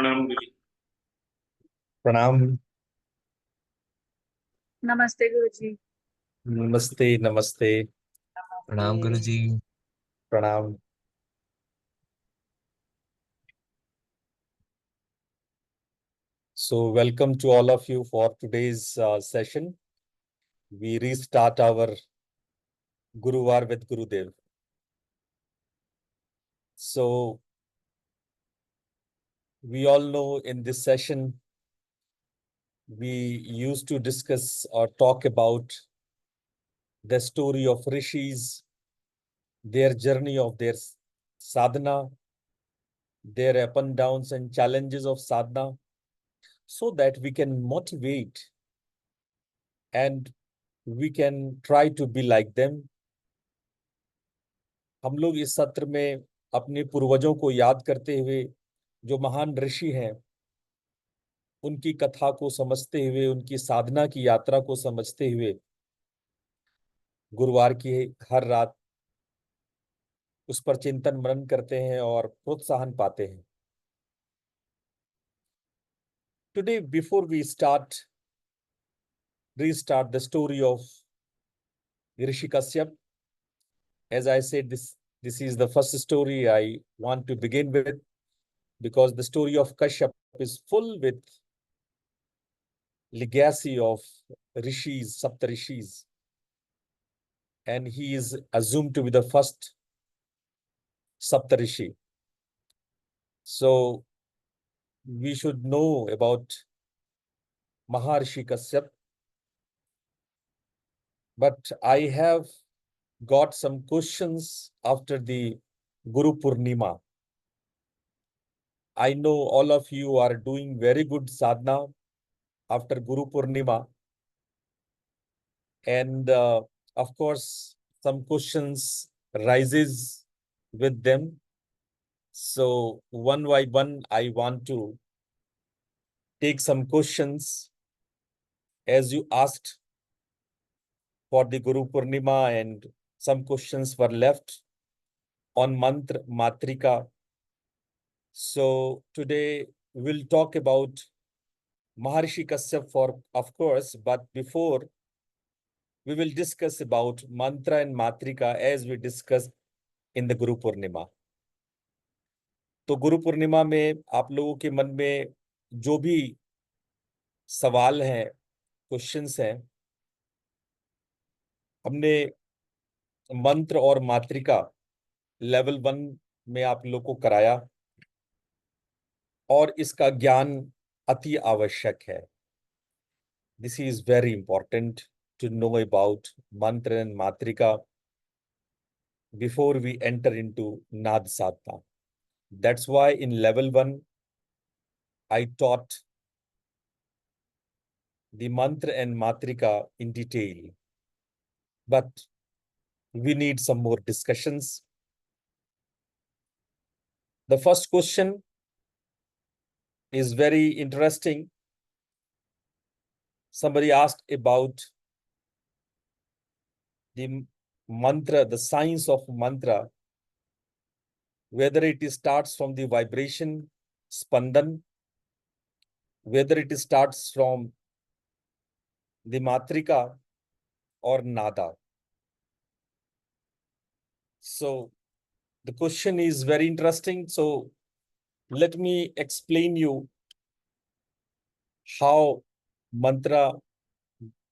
प्रणाम गुरु जी। प्रणाम। नमस्ते गुरु जी। नमस्ते नमस्ते। प्रणाम गुरु जी। प्रणाम। So welcome to all of you for today's session. We restart our Guruvar with Gurudev. So we all know in this session we used to discuss or talk about the story of rishis, their journey of their sadhana, their up and downs and challenges of sadhana, so that we can motivate and we can try to be like them. हम लोग इस सत्र में अपने पूर्वजों को याद करते हुए, जो महान ऋषि हैं, उनकी कथा को समझते हुए, उनकी साधना की यात्रा को समझते हुए गुरुवार की हर रात उस पर चिंतन मनन करते हैं और प्रोत्साहन पाते हैं। Today before we restart the story of Rishi Kashyap, as I said, this is the first story I want to begin with, because the story of Kashyap is full with legacy of rishis, saptarishis, and he is assumed to be the first saptarishi. So we should know about Maharishi Kashyap, but I have got some questions after the Guru Purnima. I know all of you are doing very good sadhana after Guru Purnima, and of course some questions rises with them. So one by one I want to take some questions as you asked for the Guru Purnima, and some questions were left on mantra matrika. So today we'll talk about Maharishi Kashyap, for of course, but before we will discuss about mantra and matrika as we discussed in the Guru Purnima. तो गुरु पूर्णिमा में आप लोगों के मन में जो भी सवाल हैं, क्वेश्चंस हैं, हमने मंत्र और मातृका लेवल 1 में आप लोग को कराया, और इसका ज्ञान अति आवश्यक है। This is very important to know about mantra and matrika before we enter into nada sadhana. That's why in level 1 I taught the mantra and matrika in detail, but we need some more discussions. The first question is very interesting. Somebody asked about the mantra, the science of mantra, whether it starts from the vibration, spandan, whether it starts from the matrika or nada. So the question is very interesting. So let me explain you how mantra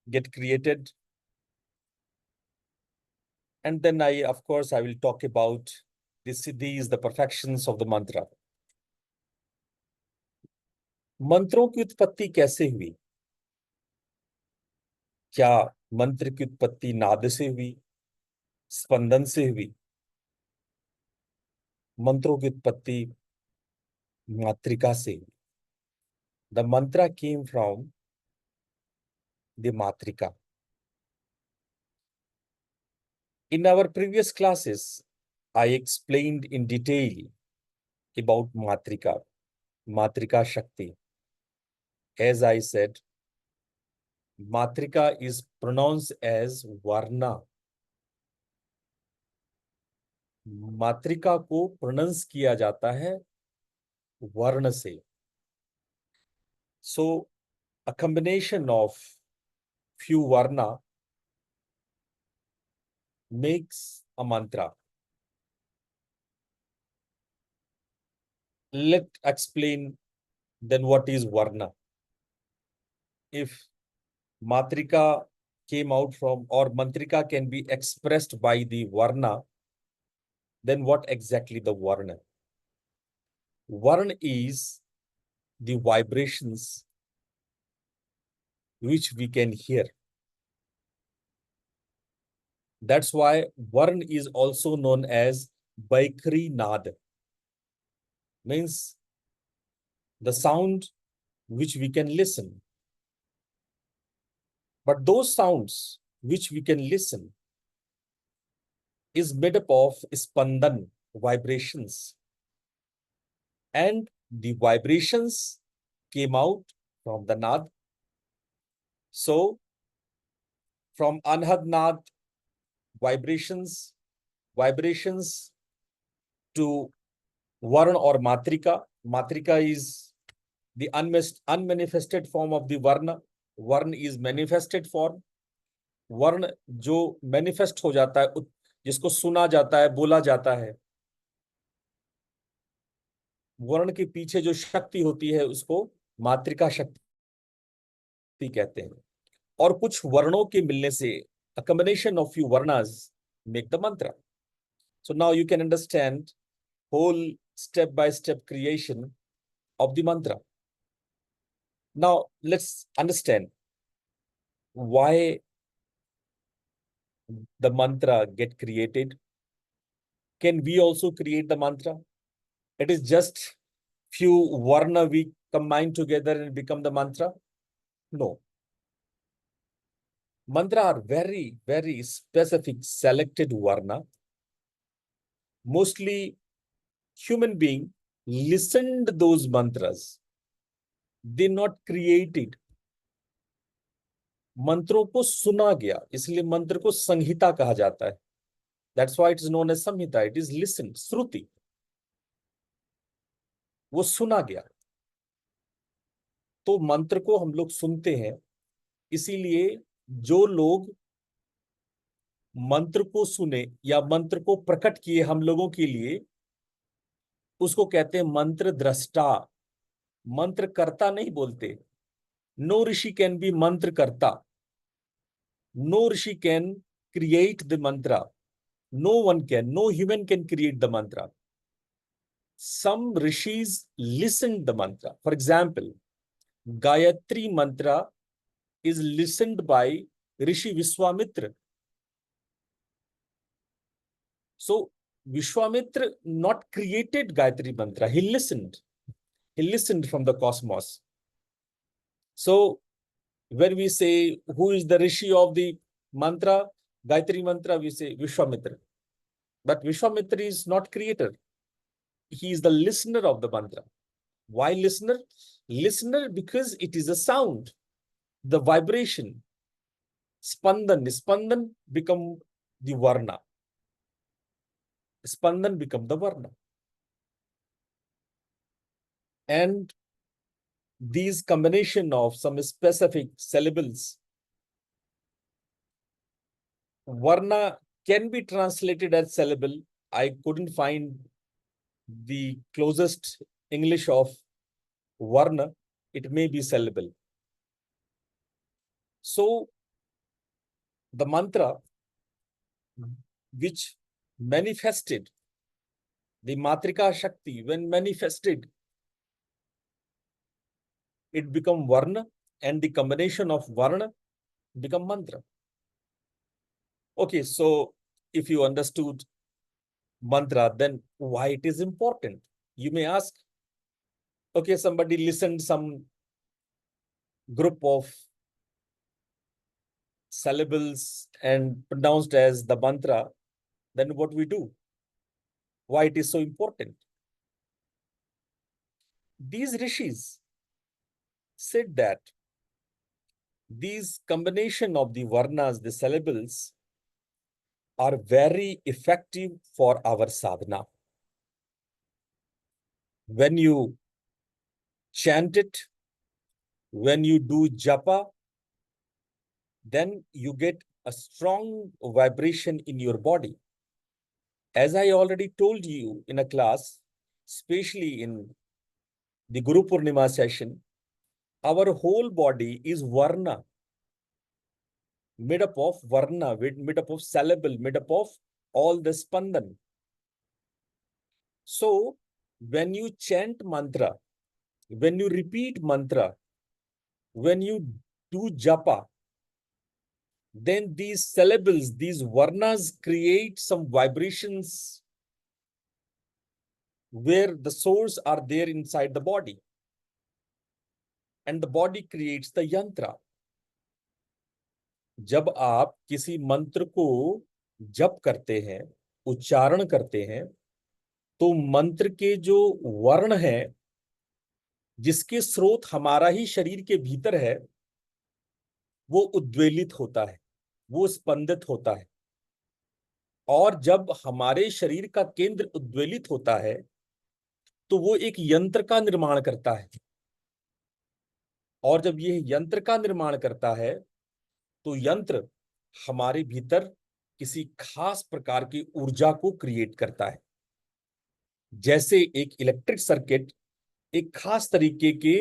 get created, and then of course I will talk about the siddhis, the perfections of the mantra. मंत्रों की उत्पत्ति कैसे हुई? क्या मंत्र की उत्पत्ति नाद से हुई, स्पंदन से हुई? मंत्रों की उत्पत्ति मातृका से हुई। द मंत्र came from the Matrika. In our previous classes, I explained in detail about Matrika, Matrika Shakti. As I said, Matrika is pronounced as Varna. मातृका को प्रोनाउंस किया जाता है वर्ण से, So a combination of few varna makes a mantra. Let's explain then what is varna. If matrika came out from, or mantrika can be expressed by the varna, then what exactly the varna? Varna is the vibrations which we can hear. That's why varna is also known as Baikri Nad, means the sound which we can listen. But those sounds which we can listen is made up of spandan, vibrations. And the vibrations came out from the nad. So from anhad nad, vibrations to varna or matrika. Matrika is the unmanifested form of the varna. Varna is manifested form. वर्ण जो manifest हो जाता है, जिसको सुना जाता है, बोला जाता है, वर्ण के पीछे जो शक्ति होती है उसको मातृका शक्ति कहते हैं. और कुछ वर्णों के मिलने से a combination of few varnas make the mantra. So now you can understand whole step by step creation of the mantra. Now let's understand why the mantra get created. Can we also create the mantra? It is just few varna we combine together and become the mantra? No. Mantra are very, very specific selected varna. Mostly human being listened those mantras. They not created. मंत्रों को सुना गया, इसलिए मंत्र को संहिता कहा जाता है. That's why it is known as samhita. It is listened, श्रुति. वो सुना गया. तो मंत्र को हम लोग सुनते हैं, इसीलिए जो लोग मंत्र को सुने या मंत्र को प्रकट किए हम लोगों के लिए, उसको कहते हैं मंत्र दृष्टा. मंत्र करता नहीं बोलते. No rishi can be mantra करता. No rishi can create the mantra. No one can, no human can create the mantra. Some rishis listened the mantra. For example, Gayatri mantra is listened by Rishi Vishwamitra. So Vishwamitra not created Gayatri mantra. He listened. He listened from the cosmos. So when we say who is the Rishi of the mantra, Gayatri mantra, we say Vishwamitra. But Vishwamitra is not creator. He is the listener of the mantra. Why listener? Listener because it is a sound, the vibration. Spandan become the varna. Spandan become the varna. And these combination of some specific syllables, varna can be translated as syllable. I couldn't find the closest English of varna. It may be syllable. So the mantra which manifested, the matrika shakti, when manifested, it become varna, and the combination of varna become mantra. Okay, so if you understood mantra, then why it is important? You may ask, okay, somebody listened some group of syllables and pronounced as the mantra, then what we do? Why it is so important? These rishis said that these combination of the varnas, the syllables, are very effective for our sadhana. When you chant it, When you do japa, then you get a strong vibration in your body. As I already told you in a class, especially in the Guru Purnima session, our whole body is varna, made up of varna, made up of syllable, made up of all the spandan. So when you chant mantra, when you repeat mantra, when you do japa, then these syllables, these varnas create some vibrations where the source are there inside the body. And the body creates the yantra. जब आप किसी मंत्र को जप करते हैं, उच्चारण करते हैं, तो मंत्र के जो वर्ण है, जिसके स्रोत हमारा ही शरीर के भीतर है, वो उद्वेलित होता है, वो स्पंदित होता है। और जब हमारे शरीर का केंद्र उद्वेलित होता है, तो वो एक यंत्र का निर्माण करता है। और जब यह यंत्र का निर्माण करता है, तो यंत्र हमारे भीतर किसी खास प्रकार की ऊर्जा को क्रिएट करता है। जैसे एक इलेक्ट्रिक सर्किट एक खास तरीके के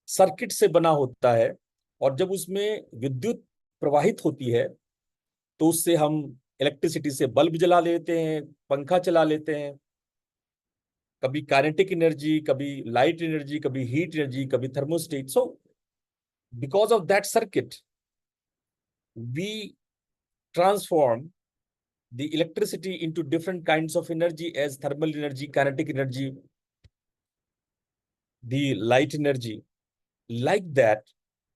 सर्किट से बना होता है, और जब उसमें विद्युत प्रवाहित होती है, तो उससे हम इलेक्ट्रिसिटी से बल्ब जला लेते हैं, पंखा चला लेते हैं, कभी काइनेटिक एनर्जी, कभी लाइट एनर्जी, कभी हीट एनर्जी, कभी thermostat. So because of that circuit we transform the electricity into different kinds of energy as thermal energy, kinetic energy, the light energy. Like that,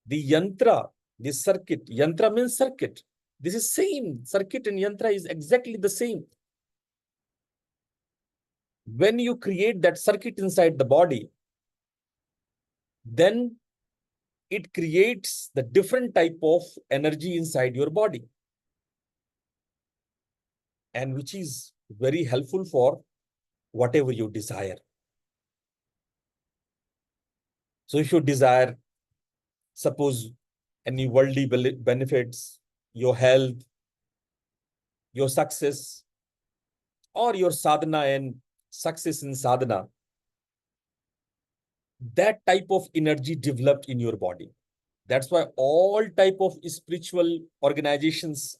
the yantra, the circuit, yantra means circuit. This is same. Circuit and yantra is exactly the same. When you create that circuit inside the body, then it creates the different type of energy inside your body, and which is very helpful for whatever you desire. So if you desire, suppose, any worldly benefits, your health, your success, or your sadhana and success in sadhana, that type of energy developed in your body. That's why all type of spiritual organizations,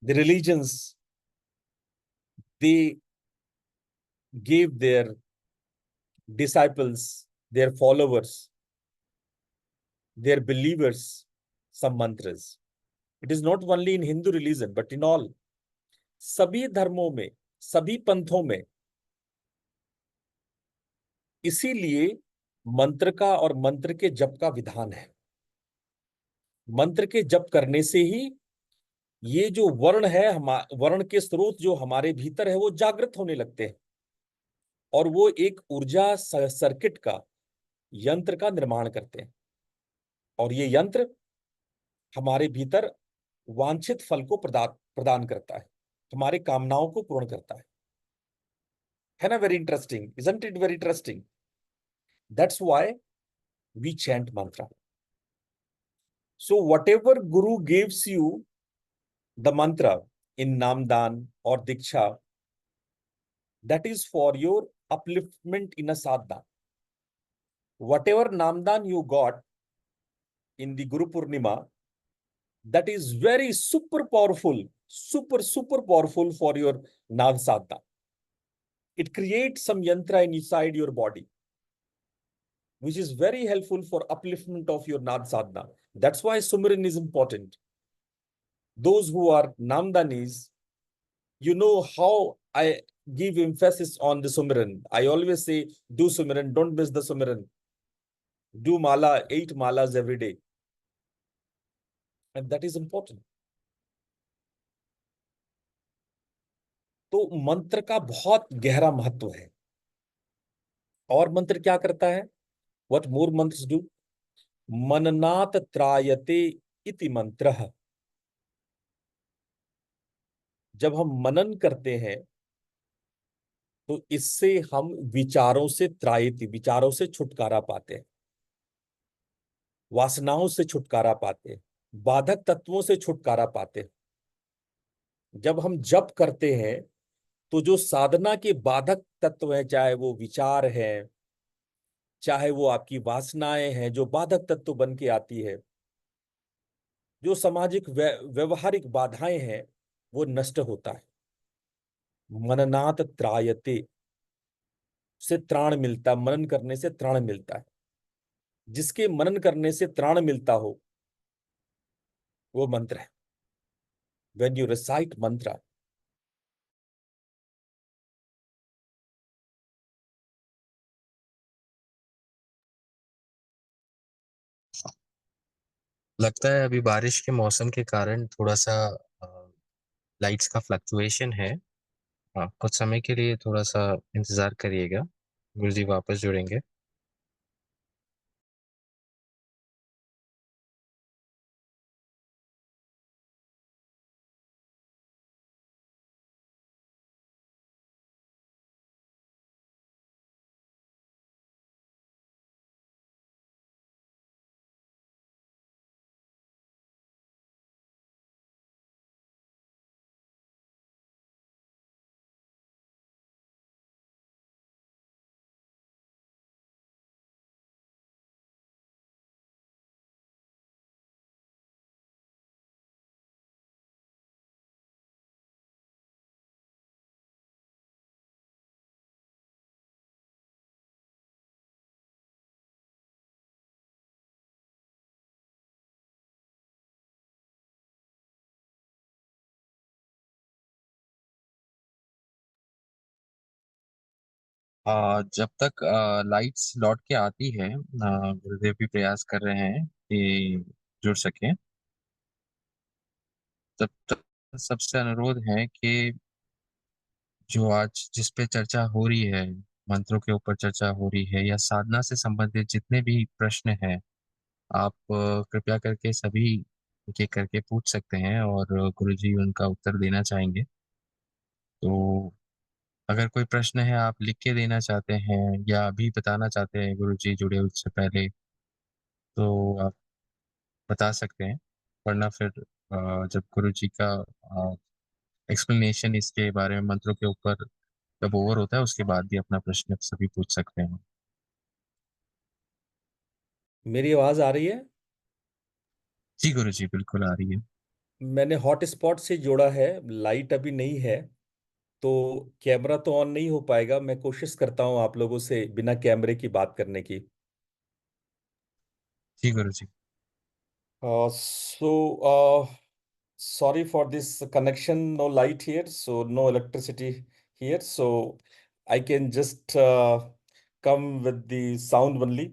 the religions, they gave their disciples, their followers, their believers some mantras. It is not only in Hindu religion, but in all. सभी धर्मों में, सभी पंथों में इसीलिए मंत्र का और मंत्र के जप का विधान है। मंत्र के जप करने से ही ये जो वर्ण है, वर्ण के स्रोत जो हमारे भीतर है, वो जागृत होने लगते हैं, और वो एक ऊर्जा सर्किट का, यंत्र का निर्माण करते हैं। और ये यंत्र हमारे भीतर वांछित फल को प्रदान करता है, हमारे कामनाओं को पूर्ण करता है ना? Very interesting, isn't it very interesting? That's why we chant mantra. So whatever Guru gives you the mantra in Namdan or Diksha, that is for your upliftment in a sadhana. Whatever Namdan you got in the Guru Purnima, that is very super powerful, super powerful for your Nad sadhana. It creates some yantra inside your body, which is very helpful for upliftment of your Nad sadhana. That's why Sumiran is important. Those who are Namdanis, you know how I give emphasis on the Sumiran. I always say, do Sumiran, don't miss the Sumiran. Do mala, 8 malas every day. And that is important. तो मंत्र का बहुत गहरा महत्व है। और मंत्र क्या करता है? What more mantras do? मननात त्रायते इति मंत्रः। जब हम मनन करते हैं, तो इससे हम विचारों से त्रायति, विचारों से छुटकारा पाते हैं। वासनाओं से छुटकारा पाते, बाधक तत्वों से छुटकारा पाते। जब हम जप करते हैं तो जो साधना के बाधक तत्व हैं, चाहे वो विचार है, चाहे वो आपकी वासनाएं हैं जो बाधक तत्व बन के आती है, जो सामाजिक व्यवहारिक बाधाएं हैं, वो नष्ट होता है। मननात् त्रायते, से त्राण मिलता, मनन करने से त्राण मिलता है। जिसके मनन करने से त्राण मिलता हो वो मंत्र है। When you recite mantra, लगता है अभी बारिश के मौसम के कारण थोड़ा सा लाइट्स का फ्लक्चुएशन है। हाँ, कुछ समय के लिए थोड़ा सा इंतजार करिएगा, गुरुजी वापस जुड़ेंगे। जब तक लाइट्स लौट के आती है, गुरुदेव भी प्रयास कर रहे हैं कि जुड़ सकें। तब तक सबसे अनुरोध है कि जो आज जिस पे चर्चा हो रही है, मंत्रों के ऊपर चर्चा हो रही है या साधना से संबंधित जितने भी प्रश्न हैं, आप कृपया करके सभी एक एक करके पूछ सकते हैं और गुरुजी उनका उत्तर देना चाहेंगे। तो अगर कोई प्रश्न है आप लिख के देना चाहते हैं या अभी बताना चाहते हैं गुरुजी जुड़े उससे पहले, तो आप बता सकते हैं। वरना फिर जब गुरुजी का एक्सप्लेनेशन इसके बारे में मंत्रों के ऊपर जब ओवर होता है उसके बाद भी अपना प्रश्न सभी पूछ सकते हैं। मेरी आवाज आ रही है? जी गुरुजी, बिल्कुल आ रही है। मैंने हॉटस्पॉट से जोड़ा है, लाइट अभी नहीं है, तो कैमरा तो ऑन नहीं हो पाएगा। मैं कोशिश करता हूँ आप लोगों से बिना कैमरे की बात करने की। जी गुरुजी। So, sorry for this connection. No light here, so no electricity here. So I can just come with the sound only.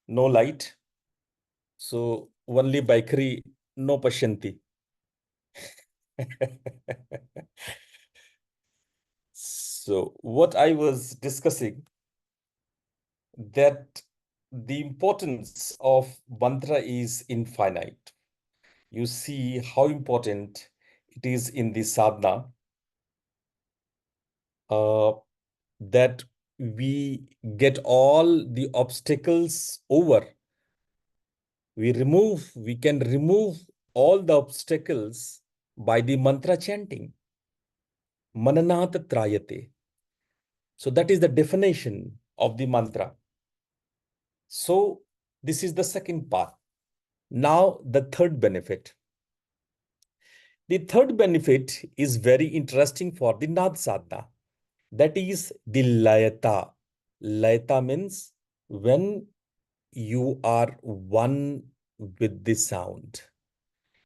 No light. So only bakery, no pashanti. So what I was discussing, that the importance of mantra is infinite. You see how important it is in the sadhana, uh, that we get all the obstacles over. We can remove all the obstacles by the mantra chanting. Mananat trayate. So that is the definition of the mantra. So this is the second part. Now the third benefit. The third benefit is very interesting for the Nad sadhana. That is the layata. Layata means when you are one with the sound.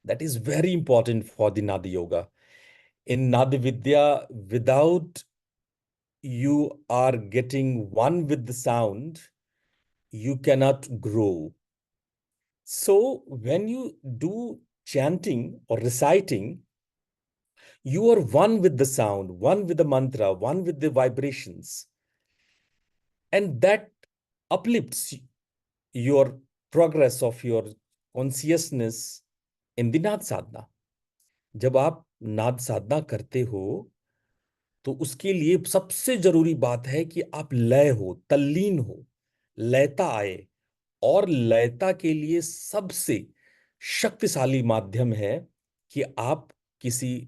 That is very important for the Nadi Yoga. In Nadi Vidya, without you are getting one with the sound, you cannot grow. So when you do chanting or reciting, you are one with the sound, one with the mantra, one with the vibrations, and that uplifts your progress of your consciousness in the नाद साधना. जब आप नाद साधना करते हो तो उसके लिए सबसे जरूरी बात है कि आप लय हो, तल्लीन हो, लयता आए, और लयता के लिए सबसे शक्तिशाली माध्यम है कि आप किसी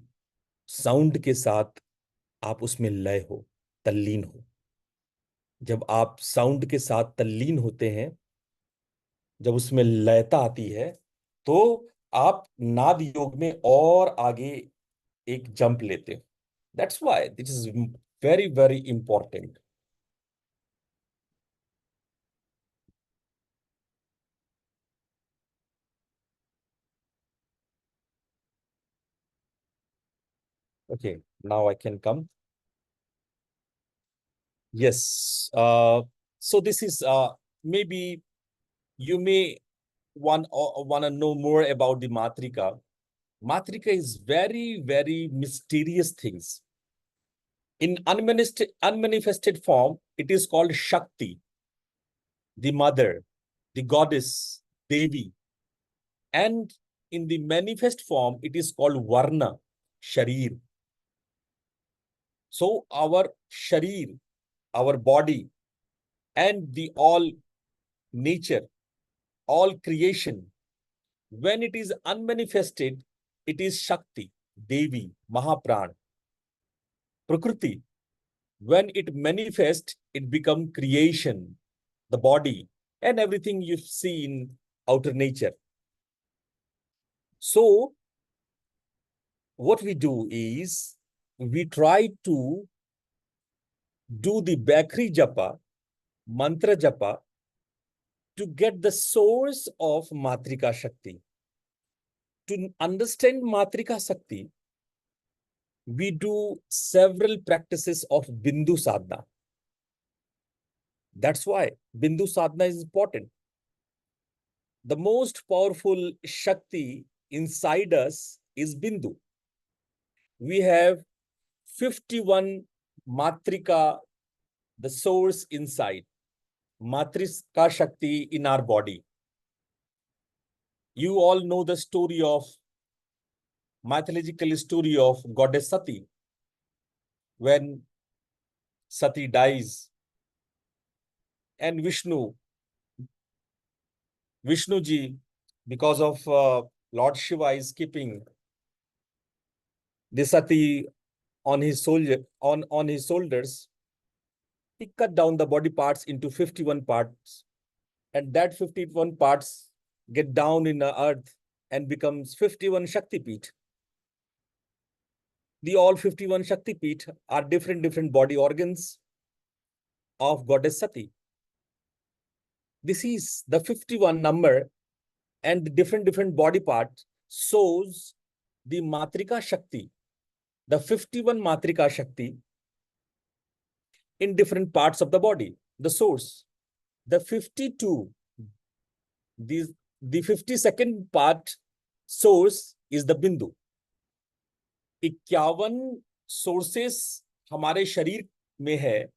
साउंड के साथ आप उसमें लय हो, तल्लीन हो। जब आप साउंड के साथ तल्लीन होते हैं, जब उसमें लयता आती है, तो आप नाद योग में और आगे एक जंप लेते हो। That's why this is very very important. Okay, now I can come. Yes. So this is maybe you may want to know more about the Matrika. Matrika is very, very mysterious things. In unmanifested form, it is called Shakti, the mother, the goddess, Devi. And in the manifest form, it is called Varna, Sharir. So our Sharir, our body, and the all nature, all creation, when it is unmanifested, it is Shakti, Devi, Mahapran, Prakriti. When it manifests, it becomes creation, the body, and everything you see in outer nature. So, what we do is we try to do the Bakri Japa, Mantra Japa, to get the source of Matrika Shakti. To understand Matrika Shakti, we do several practices of Bindu Sadhana. That's why Bindu Sadhana is important. The most powerful Shakti inside us is Bindu. We have 51 Matrika, the source inside. Matrika Shakti in our body. You all know the story of, mythological story of goddess Sati. When Sati dies and Vishnu ji, because of Lord Shiva is keeping the Sati on his shoulders, he cut down the body parts into 51 parts, and that 51 parts get down in the earth and becomes 51 Shakti Peeth. The all 51 Shakti Peeth are different body organs of goddess Sati. This is the 51 number, and the different body parts shows the Matrika Shakti, the 51 Matrika Shakti in different parts of the body, the source. The 52, the 52nd part source is the Bindu. 51 sources हमारे शरीर में है।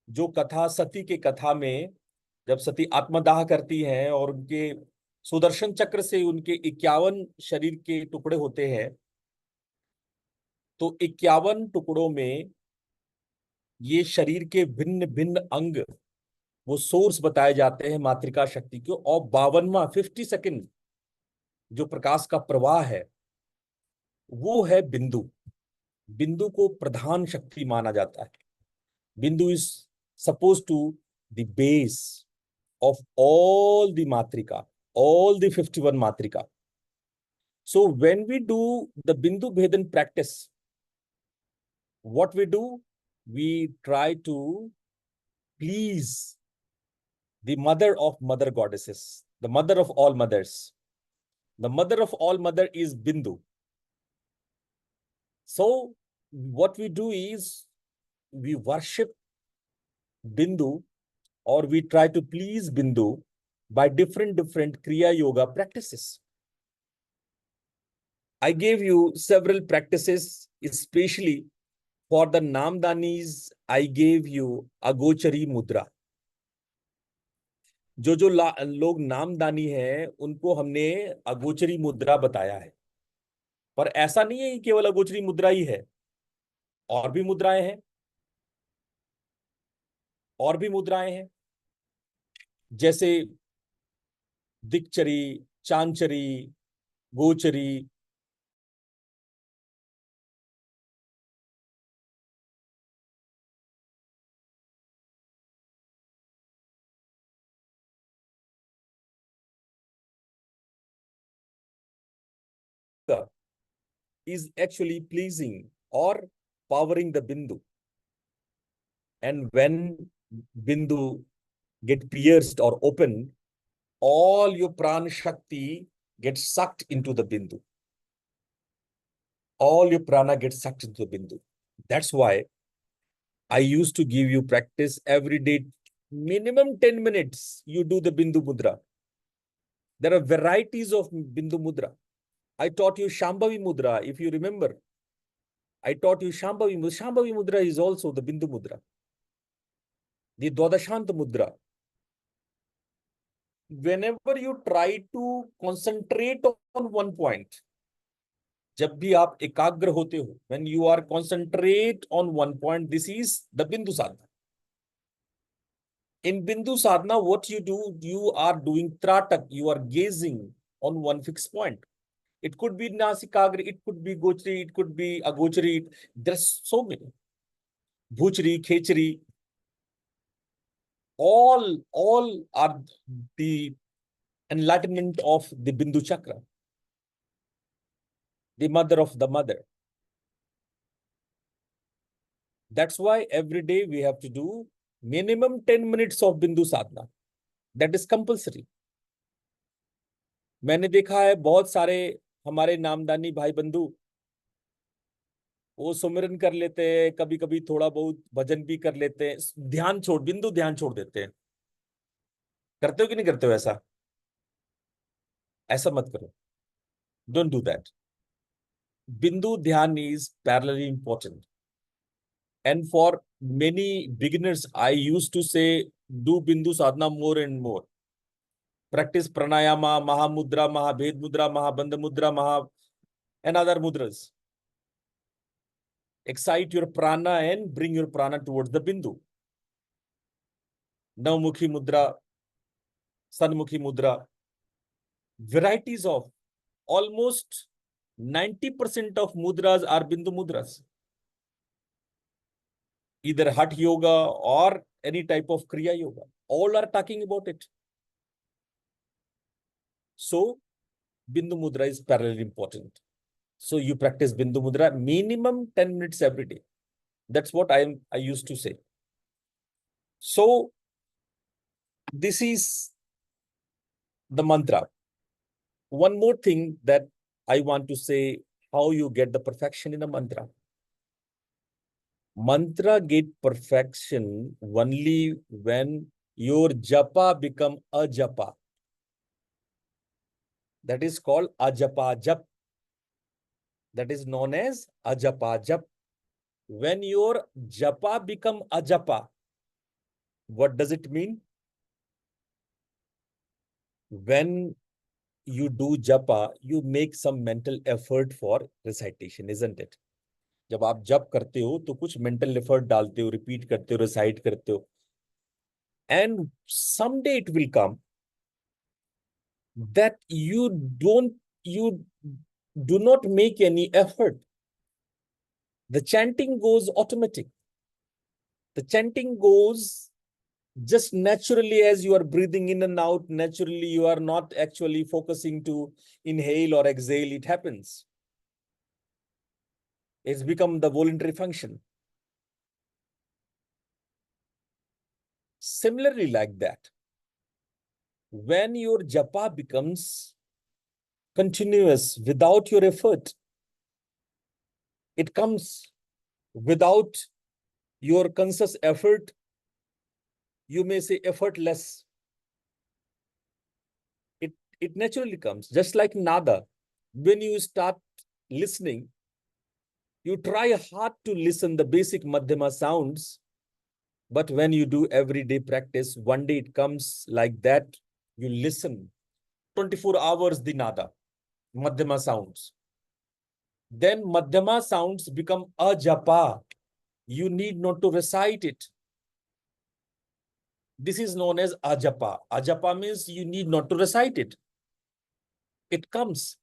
जो कथा सती के कथा में, जब सती आत्मदाह करती हैं और उनके सुदर्शन चक्र से उनके 51 शरीर के टुकड़े होते हैं, तो 51 टुकड़ों में ये शरीर के भिन्न भिन्न अंग, वो सोर्स बताए जाते हैं मातृका शक्ति को। और 52वां 52nd जो प्रकाश का प्रवाह है, वो है बिंदु। बिंदु को प्रधान शक्ति माना जाता है। Bindu is suppose to the base of all the matrika, all the 51 matrika. So when we do the Bindu Bhedan practice, what we do, we try to please the mother of mother goddesses, the mother of all mothers. The mother of all mother is Bindu. So what we do is we worship Bindu, or we try to please Bindu by different Kriya Yoga practices. I gave you several practices, especially for the Namdanis. I gave you Agochari Mudra. जो लोग नामदानी हैं, उनको हमने अगोचरी मुद्रा बताया है। पर ऐसा नहीं है कि केवल अगोचरी मुद्रा ही है, और भी मुद्राएं हैं, और भी मुद्राएं हैं। जैसे Dikchari, Chanchari, Gochari. Is actually pleasing or powering the Bindu. And when Bindu get pierced or open, all your prana shakti gets sucked into the Bindu. All your prana gets sucked into the Bindu. That's why I used to give you practice every day, minimum 10 minutes, you do the Bindu Mudra. There are varieties of Bindu Mudra. I taught you Shambhavi Mudra, if you remember. I taught you Shambhavi Mudra. Shambhavi Mudra is also the Bindu Mudra. The Dwadashant Mudra. Whenever you try to concentrate on one point, जब भी आप एकाग्र होते हो, when you are concentrate on one point, this is the Bindu Sadhana. In Bindu Sadhana, what you do, you are doing Tratak, you are gazing on one fixed point. It could be Nasikagri, it could be Gochari, it could be Agochari. There's so many. Bhuchari, Khechari, all are the enlightenment of the Bindu Chakra, the mother of the mother. That's why every day we have to do minimum 10 minutes of Bindu Sadhana. That is compulsory. मैंने देखा है बहुत सारे हमारे नामदानी भाई बंधु वो सुमिरन कर लेते हैं, कभी कभी थोड़ा बहुत भजन भी कर लेते हैं, ध्यान छोड़ बिंदु ध्यान छोड़ देते हैं। करते हो कि नहीं करते हो ऐसा? ऐसा मत करो, don't do that. Bindu dhyana is parallelly important, and for many beginners I used to say do bindu sadhana more and more, practice pranayama, mahamudra, mahabhed mudra, mahabandha mudra, and other mudras. Excite your prana and bring your prana towards the bindu. Navmukhi mudra, Sanmukhi mudra, varieties of almost 90% of mudras are bindu mudras. Either Hatha yoga or any type of Kriya yoga. All are talking about it. So, bindu mudra is parallel important. So you practice bindu mudra minimum 10 minutes every day. That's what I used to say. So this is the mantra. One more thing that I want to say, how you get the perfection in a mantra. Mantra get perfection only when your japa become a japa. That is called ajapa jap. That is known as ajapa jap. When your japa become ajapa, what does it mean? When you do japa, you make some mental effort for recitation, isn't it? जब आप जप करते हो तो कुछ mental effort डालते हो, repeat करते हो, recite करते हो, and someday it will come that you do not make any effort. The chanting goes automatic. The chanting goes just naturally as you are breathing in and out. Naturally, you are not actually focusing to inhale or exhale. It happens. It's become the voluntary function. Similarly, like that, when your japa becomes continuous without your effort, it comes without your conscious effort. You may say effortless. It naturally comes, just like nada. When you start listening, you try hard to listen the basic madhyama sounds, but when you do everyday practice, one day it comes like that. You listen 24 hours the nada, madhyama sounds. Then madhyama sounds become a japa. You need not to recite it. This is known as ajapa. Ajapa means you need not to recite it. It comes.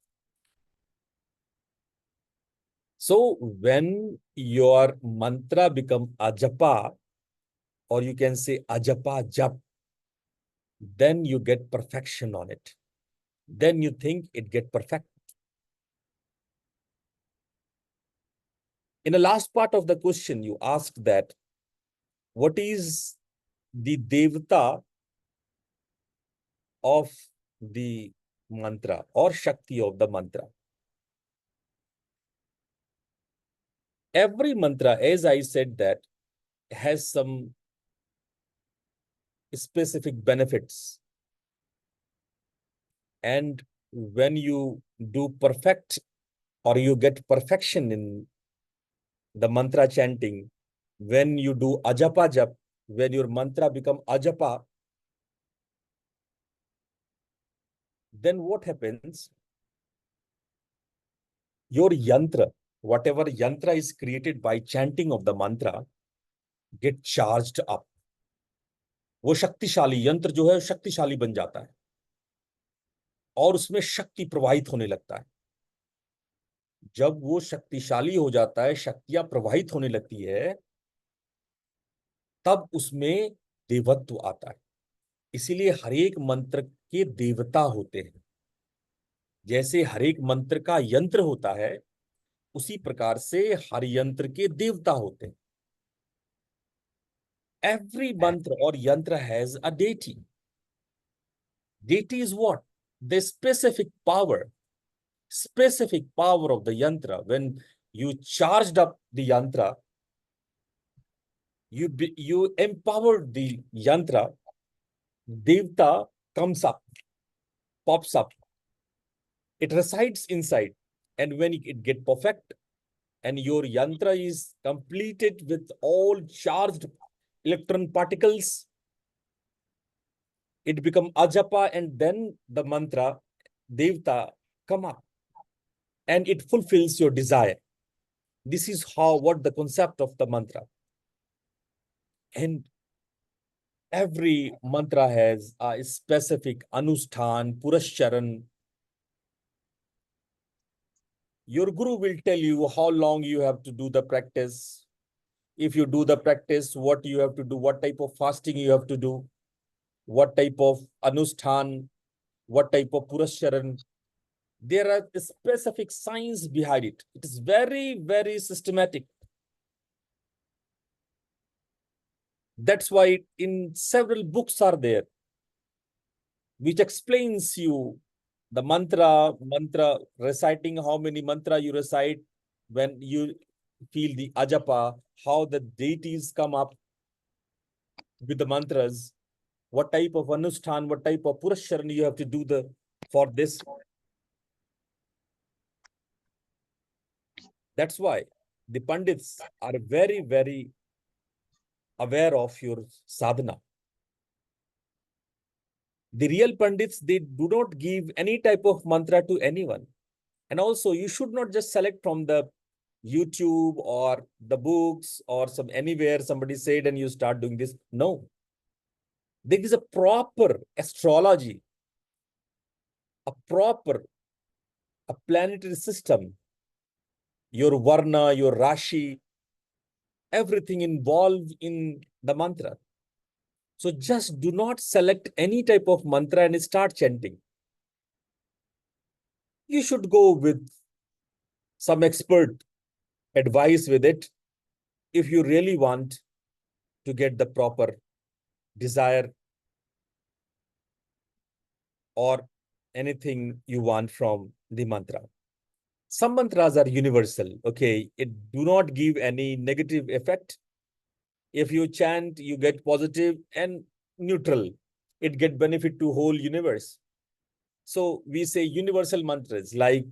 So when your mantra become ajapa, or you can say ajapa jap, then you get perfection on it. Then you think it get perfect. In the last part of the question, you asked that what is the devata of the mantra or shakti of the mantra? Every mantra, as I said, that has some specific benefits. And when you do perfect or you get perfection in the mantra chanting, when you do ajapa jap, when your mantra become ajapa, then what happens? Your yantra, whatever yantra is created by chanting of the mantra, get charged up. वो शक्तिशाली यंत्र जो है वो शक्तिशाली बन जाता है और उसमें शक्ति प्रवाहित होने लगता है. जब वो शक्तिशाली हो जाता है, शक्तियां प्रवाहित होने लगती है, तब उसमें देवत्व आता है. इसीलिए हर एक मंत्र के देवता होते हैं. जैसे हर एक मंत्र का यंत्र होता है, उसी प्रकार से हर यंत्र के देवता होते हैं. Every mantra or yantra has a deity. Deity is what? The specific power of the yantra. When you charged up the yantra, you empowered the yantra, devta comes up, pops up. It resides inside. And when it get perfect and your yantra is completed with all charged electron particles, it become ajapa, and then the mantra, devta, come up and it fulfills your desire. This is what the concept of the mantra. And every mantra has a specific anushthan, purascharan. Your guru will tell you how long you have to do the practice. If you do the practice, what you have to do, what type of fasting you have to do, what type of anushthan, what type of purascharan. There are specific science behind it. It is very, very systematic. That's why in several books are there, which explains you the mantra reciting, how many mantra you recite when you feel the ajapa, how the deities come up with the mantras, what type of anushthan, what type of purascharan you have to do for this. That's why the pandits are very, very aware of your sadhana. The real pandits, they do not give any type of mantra to anyone. And also, you should not just select from the YouTube or the books or anywhere somebody said and you start doing this. No. There is a proper astrology, a planetary system, your varna, your rashi, everything involved in the mantra. So just do not select any type of mantra and start chanting. You should go with some expert advice with it if you really want to get the proper desire or anything you want from the mantra. Some mantras are universal, okay? It do not give any negative effect. If you chant, you get positive and neutral. It get benefit to whole universe. So we say universal mantras like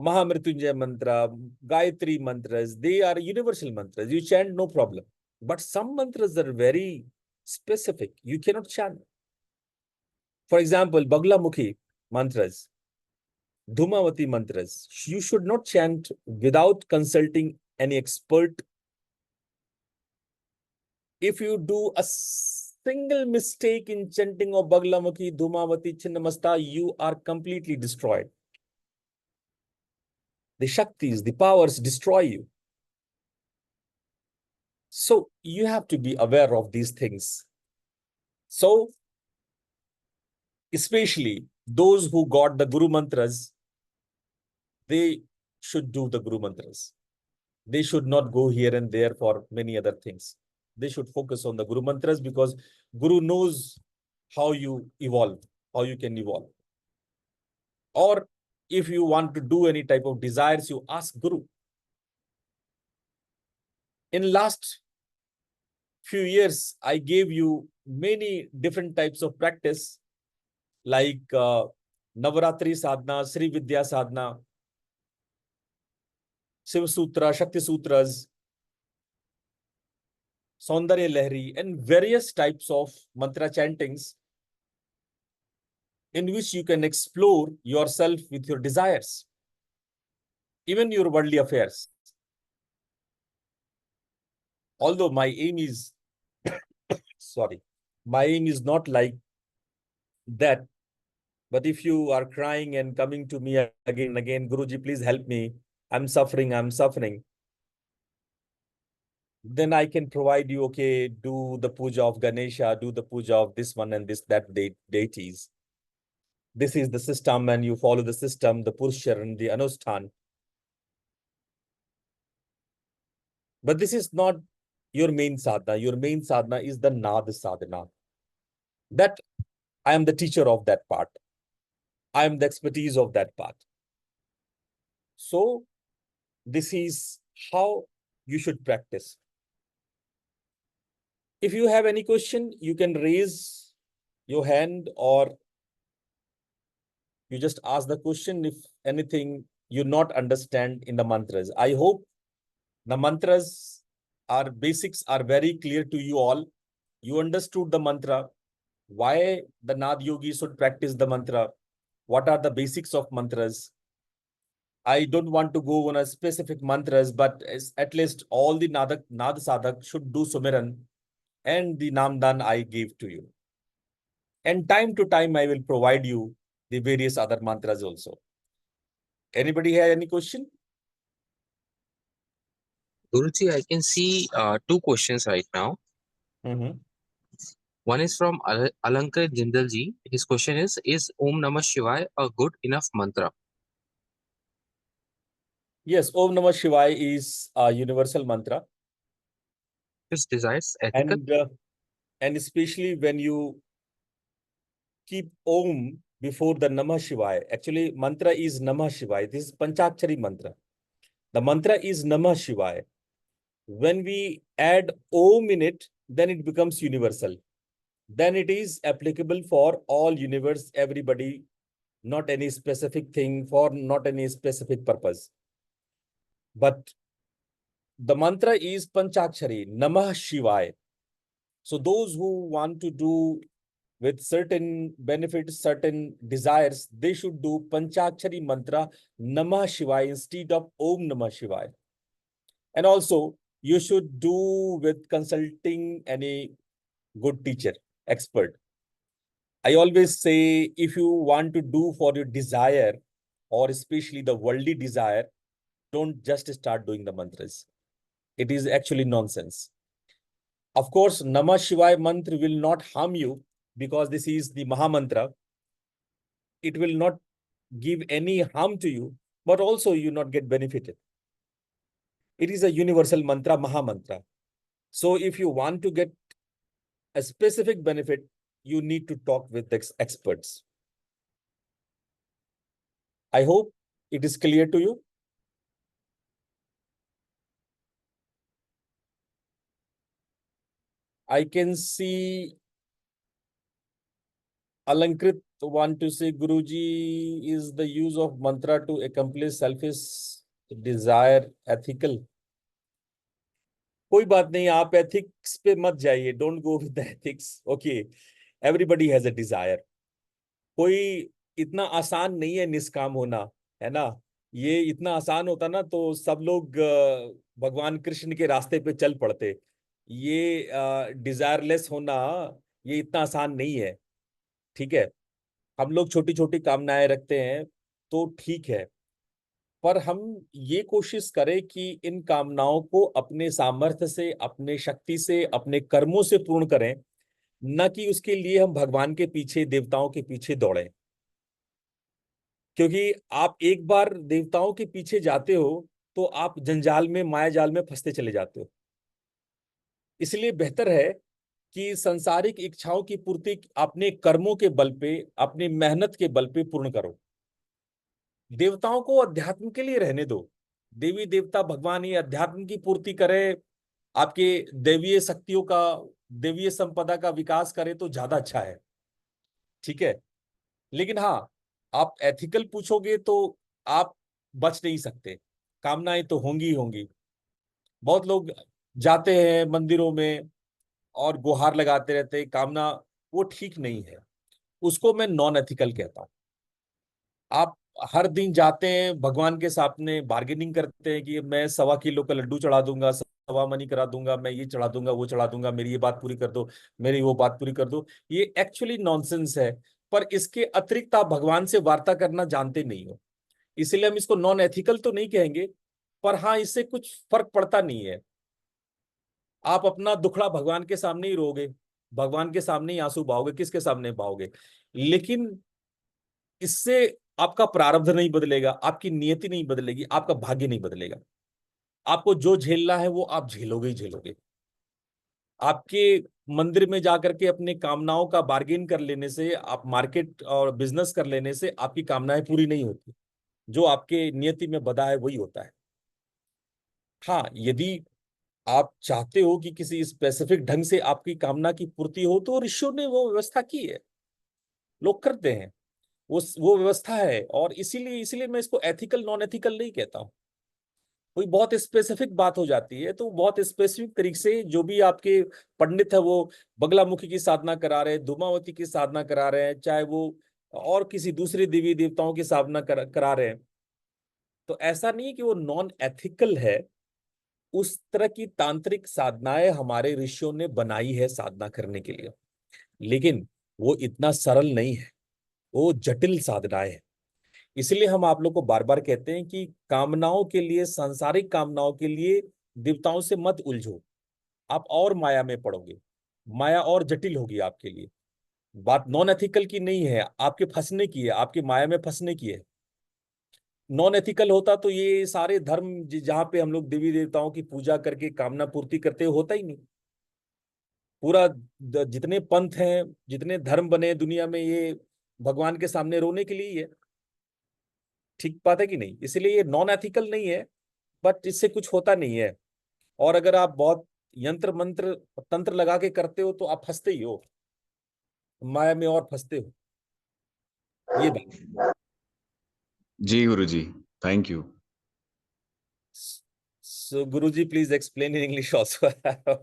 Mahamrityunjaya mantra, Gayatri mantras, they are universal mantras. You chant, no problem. But some mantras are very specific. You cannot chant. For example, Baglamukhi mantras, Dhumavati mantras, you should not chant without consulting any expert. If you do a single mistake in chanting of Baglamukhi, Dhumavati, Chinnamasta, you are completely destroyed. The Shaktis, the powers destroy you. So you have to be aware of these things. So, especially those who got the Guru Mantras, they should do the Guru Mantras. They should not go here and there for many other things. They should focus on the Guru Mantras because Guru knows how you evolve, how you can evolve. Or if you want to do any type of desires, you ask Guru. In last few years, I gave you many different types of practice like Navaratri sadhana, Sri Vidya sadhana, Shiva Sutra, Shakti Sutras, Saundarya Lahari, and various types of mantra chantings in which you can explore yourself with your desires, even your worldly affairs. Although my aim is, sorry, my aim is not like that. But if you are crying and coming to me again and again, Guruji, please help me. I'm suffering. Then I can provide you, okay, do the puja of Ganesha, do the puja of this one and this, that deities. This is the system and you follow the system, the Purushar and the Anushthan. But this is not your main sadhana. Your main sadhana is the Nad sadhana. That I am the teacher of that part. I am the expertise of that part. So this is how you should practice. If you have any question, you can raise your hand or you just ask the question if anything you not understand in the mantras. I hope the mantras are basics are very clear to you all. You understood the mantra, why the Nad Yogi should practice the mantra, what are the basics of mantras. I don't want to go on a specific mantras, but at least all the Nad Sadhak should do Sumiran and the Namdan I gave to you. And time to time, I will provide you the various other mantras also. Anybody have any question? Guruji, I can see two questions right now. One is from Alankar Jindal ji. His question is Om Namah Shivaya a good enough mantra? Yes, Om Namah Shivaya is a universal mantra. His desires ethical? And especially when you keep Om before the Namah Shivaya. Actually, mantra is Namah Shivaya. This is Panchakshari mantra. The mantra is Namah Shivaya. When we add Om in it, then it becomes universal. Then it is applicable for all universe, everybody, not any specific thing, for not any specific purpose. But the mantra is Panchakshari, Namah Shivaya. So those who want to do with certain benefits, certain desires, they should do Panchakshari mantra Namah Shivaya instead of Om Namah Shivaya. And also, you should do with consulting any good teacher, expert. I always say, if you want to do for your desire, or especially the worldly desire, don't just start doing the mantras. It is actually nonsense. Of course, Namah Shivaya mantra will not harm you because this is the Maha Mantra. It will not give any harm to you, but also you not get benefited. It is a universal mantra, Maha Mantra. So if you want to get a specific benefit, you need to talk with experts. I hope it is clear to you. I can see Alankrit want to say, Guruji, is the use of mantra to accomplish selfish desire ethical? कोई बात नहीं, आप ethics पे मत जाइए. Don't go with the ethics. Okay, everybody has a desire. कोई इतना आसान नहीं है निष्काम होना, है ना. ये इतना आसान होता ना तो सब लोग भगवान कृष्ण के रास्ते पे चल पड़ते. ये डिजायरलेस होना, ये इतना आसान नहीं है। ठीक है, हम लोग छोटी छोटी कामनाएं रखते हैं तो ठीक है, पर हम ये कोशिश करें कि इन कामनाओं को अपने सामर्थ्य से, अपने शक्ति से, अपने कर्मों से पूर्ण करें, न कि उसके लिए हम भगवान के पीछे, देवताओं के पीछे दौड़ें। क्योंकि आप एक बार देवताओं के पीछे जाते हो तो आप जंजाल में, माया जाल में फंसते चले जाते हो। इसलिए बेहतर है कि सांसारिक इच्छाओं की पूर्ति अपने कर्मों के बल पे, अपनी मेहनत के बल पे पूर्ण करो। देवताओं को अध्यात्म के लिए रहने दो। देवी देवता भगवान ये अध्यात्म की पूर्ति करे, आपके दैवीय शक्तियों का, दैवीय संपदा का विकास करे तो ज्यादा अच्छा है। ठीक है, लेकिन हाँ, आप एथिकल पूछोगे तो आप बच नहीं सकते, कामनाएं तो होंगी ही होंगी। बहुत लोग जाते हैं मंदिरों में और गुहार लगाते रहते हैं कामना, वो ठीक नहीं है। उसको मैं नॉन एथिकल कहता हूँ। आप हर दिन जाते हैं भगवान के सामने, बार्गेनिंग करते हैं कि मैं 1.25 किलो का लड्डू चढ़ा दूंगा, 1.25 मनी करा दूंगा, मैं ये चढ़ा दूंगा, वो चढ़ा दूंगा, मेरी ये बात पूरी कर दो, मेरी वो बात पूरी कर दो। ये एक्चुअली नॉनसेंस है। पर इसके अतिरिक्त आप भगवान से वार्ता करना जानते नहीं हो, इसलिए हम इसको नॉन एथिकल तो नहीं कहेंगे। पर हाँ, इससे कुछ फर्क पड़ता नहीं है। आप अपना दुखड़ा भगवान के सामने ही रोगे, भगवान के सामने ही आंसू बहाओगे, किसके सामने बहाओगे? लेकिन इससे आपका प्रारब्ध नहीं बदलेगा, आपकी नियति नहीं बदलेगी, आपका भाग्य नहीं बदलेगा। आपको जो झेलना है वो आप झेलोगे ही झेलोगे। आपके मंदिर में जाकर के अपने कामनाओं का बार्गेन कर लेने से, आप मार्केट और बिजनेस कर लेने से आपकी कामनाएं पूरी नहीं होती। जो आपके नियति में बधा है वही होता है। हाँ, यदि आप चाहते हो कि किसी स्पेसिफिक ढंग से आपकी कामना की पूर्ति हो तो ऋषियों ने वो व्यवस्था की है, लोग करते हैं। वो व्यवस्था है, और इसीलिए इसीलिए मैं इसको एथिकल नॉन एथिकल नहीं कहता हूँ। कोई बहुत स्पेसिफिक बात हो जाती है तो बहुत स्पेसिफिक तरीके से जो भी आपके पंडित है वो बगलामुखी की साधना करा रहे हैं, धूमावती की साधना करा रहे हैं, चाहे वो और किसी दूसरे देवी देवताओं की साधना करा रहे हैं, तो ऐसा नहीं है कि वो नॉन एथिकल है। उस तरह की तांत्रिक साधनाएं हमारे ऋषियों ने बनाई है साधना करने के लिए, लेकिन वो इतना सरल नहीं है, वो जटिल साधनाएं हैं। इसलिए हम आप लोग को बार बार कहते हैं कि कामनाओं के लिए, सांसारिक कामनाओं के लिए देवताओं से मत उलझो। आप और माया में पड़ोगे, माया और जटिल होगी आपके लिए। बात नॉन एथिकल की नहीं है, आपके फंसने की है, आपकी माया में फंसने की है। नॉन एथिकल होता तो ये सारे धर्म जहां पे हम लोग देवी देवताओं की पूजा करके कामना पूर्ति करते होता ही नहीं। पूरा जितने पंथ हैं, जितने धर्म बने हैं दुनिया में, ये भगवान के सामने रोने के लिए ही है। ठीक बात है कि नहीं? इसलिए ये नॉन एथिकल नहीं है, बट इससे कुछ होता नहीं है। और अगर आप बहुत यंत्र मंत्र तंत्र लगा के करते हो तो आप फंसते ही हो, माया में और फंसते हो। ये बात। जी Guruji, thank you. So Guruji, please explain in English also.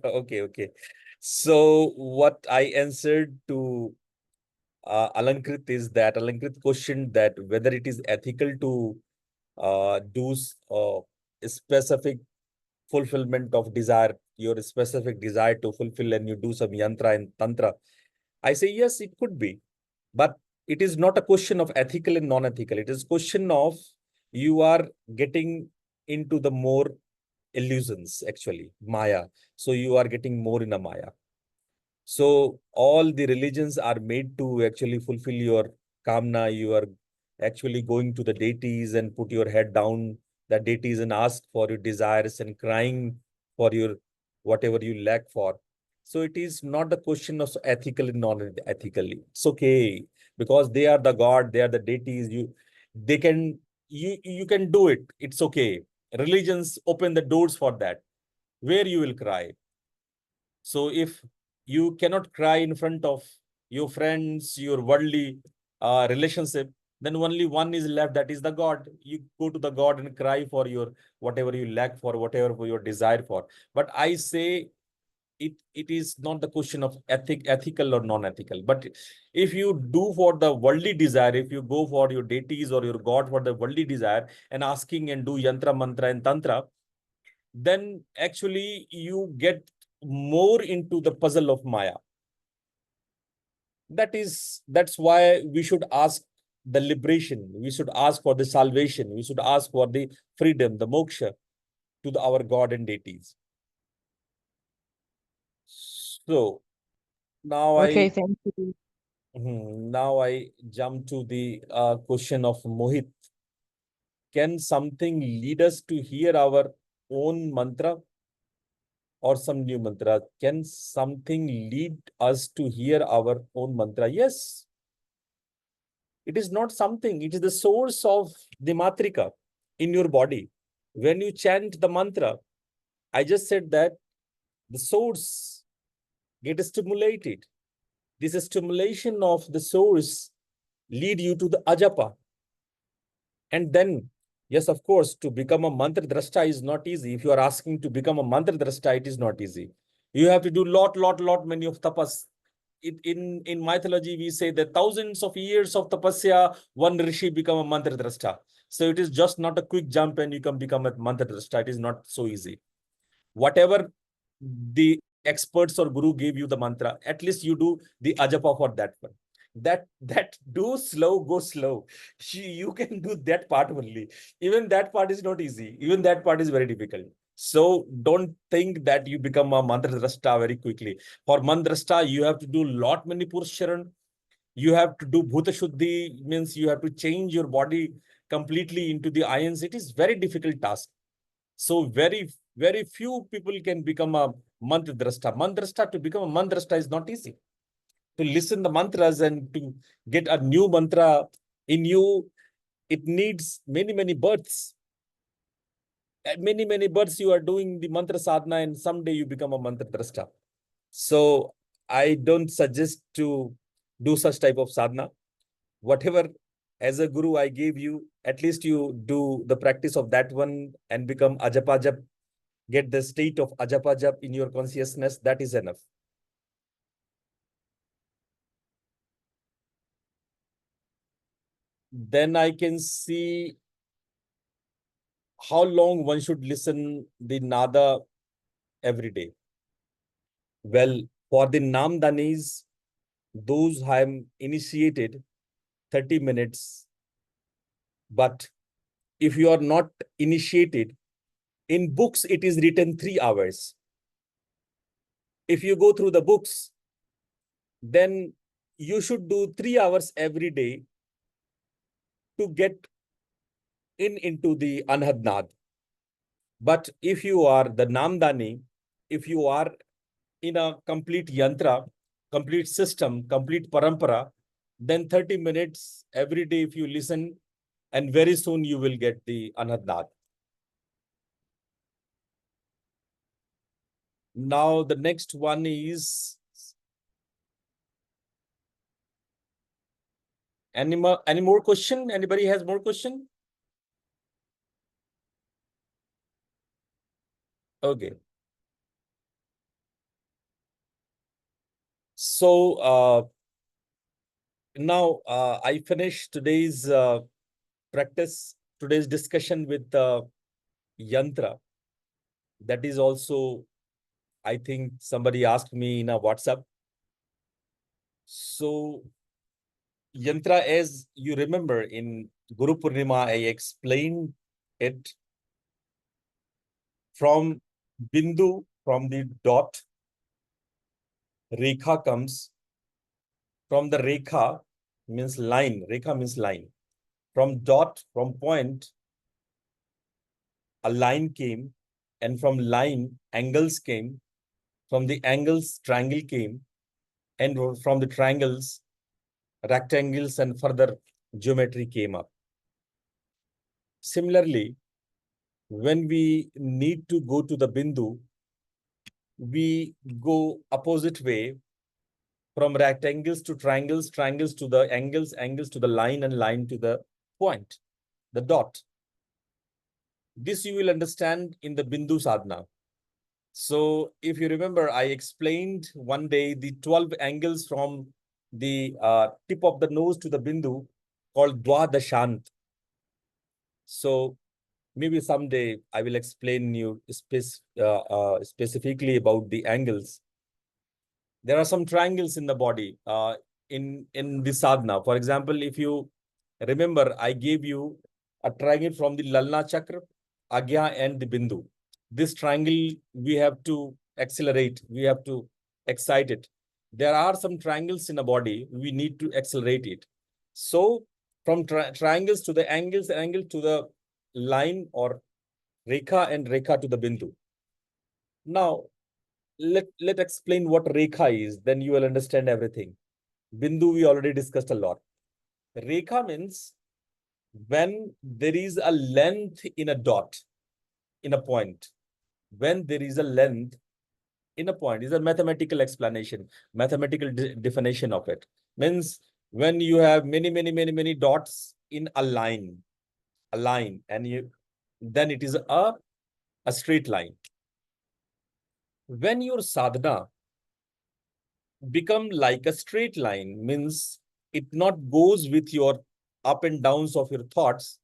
Okay, okay. So what I answered to Alankrit is that Alankrit questioned that whether it is ethical to do a specific fulfillment of desire, your specific desire to fulfill, and you do some yantra and tantra. I say yes, it could be, but it is not a question of ethical and non-ethical. It is question of you are getting into the more illusions, actually maya. So you are getting more in a maya. So all the religions are made to actually fulfill your kamna. You are actually going to the deities and put your head down the deities and ask for your desires and crying for your whatever you lack for. So it is not the question of ethical and non-ethically. It's okay because they are the god, they are the deities. They can, you can do it. It's okay. Religions open the doors for that, where you will cry. So if you cannot cry in front of your friends, your worldly relationship, then only one is left, that is the God. You go to the God and cry for your whatever you lack for, whatever for your desire for. But I say it is not the question of ethical or non-ethical. But if you do for the worldly desire, if you go for your deities or your God for the worldly desire and asking and do yantra, mantra and tantra, then actually you get more into the puzzle of Maya. That's why we should ask the liberation. We should ask for the salvation. We should ask for the freedom, the moksha to our God and deities. So now Okay, thank you. now I jump to the question of Mohit. Can something lead us to hear our own mantra or some new mantra? Can something lead us to hear our own mantra? Yes. It is not something, it is the source of the matrika in your body. When you chant the mantra, I just said that the source gets stimulated. This stimulation of the source lead you to the ajapa. And then, yes, of course, to become a mantra drashta is not easy. If you are asking to become a mantra drashta, it is not easy. You have to do lot many of tapas. In mythology, we say that thousands of years of tapasya, one rishi become a mantra drashta. So it is just not a quick jump and you can become a mantra drashta. It is not so easy. Whatever the experts or guru gave you the mantra, at least you do the ajapa for that one. That do slow, go slow. You can do that part only. Even that part is not easy. Even that part is very difficult. So don't think that you become a mantra drashta very quickly. For mantra drashta, you have to do lot many pursharan. You have to do bhuta shuddhi, means you have to change your body completely into the ions. It is very difficult task. So very few people can become a mantra drashta. Mantra drashta, to become a mantra drashta is not easy. To listen the mantras and to get a new mantra in you, it needs many births. Many births you are doing the mantra sadhana and someday you become a mantra drashta. So I don't suggest to do such type of sadhana. Whatever as a guru I gave you, at least you do the practice of that one and become ajapajap, get the state of ajapajap in your consciousness. That is enough. Then I can see how long one should listen the nada every day. Well, for the namdanis, those who have initiated 30 minutes, but if you are not initiated, in books it is written 3 hours. If you go through the books, then you should do 3 hours every day to get into the Anhadnad. But if you are the Namdani, if you are in a complete yantra, complete system, complete parampara, then 30 minutes every day if you listen, and very soon you will get the Anhadnad. Now the next one is any more question? Anybody has more question? Okay. So now I finished today's practice, today's discussion with yantra. That is also, I think somebody asked me in a WhatsApp. So yantra, as you remember in Guru Purnima, I explained it from bindu, from the dot, rekha comes. From the rekha means line, rekha means line. From dot, from point, a line came, and from line, angles came. From the angles, triangle came, and from the triangles, rectangles and further geometry came up. Similarly, when we need to go to the bindu, we go opposite way, from rectangles to triangles, triangles to the angles, angles to the line, and line to the point, the dot. This you will understand in the bindu sadhana. So if you remember, I explained one day the 12 angles from the tip of the nose to the bindu called Dwadashant. So maybe someday I will explain you specifically about the angles. There are some triangles in the body. in the sadhana. For example, if you remember, I gave you a triangle from the Lalna Chakra, Agya, and the Bindu. This triangle we have to accelerate, we have to excite it. There are some triangles in a body, we need to accelerate it. So from triangles to the angles, angle to the line or rekha, and rekha to the Bindu. Now, let explain what rekha is, then you will understand everything. Bindu we already discussed a lot. Rekha means when there is a length in a dot, in a point. When there is a length in a point, is a mathematical explanation, mathematical definition of it. Means when you have many dots in a line, and then it is a straight line. When your sadhana become like a straight line, means it not goes with your up and downs of your thoughts,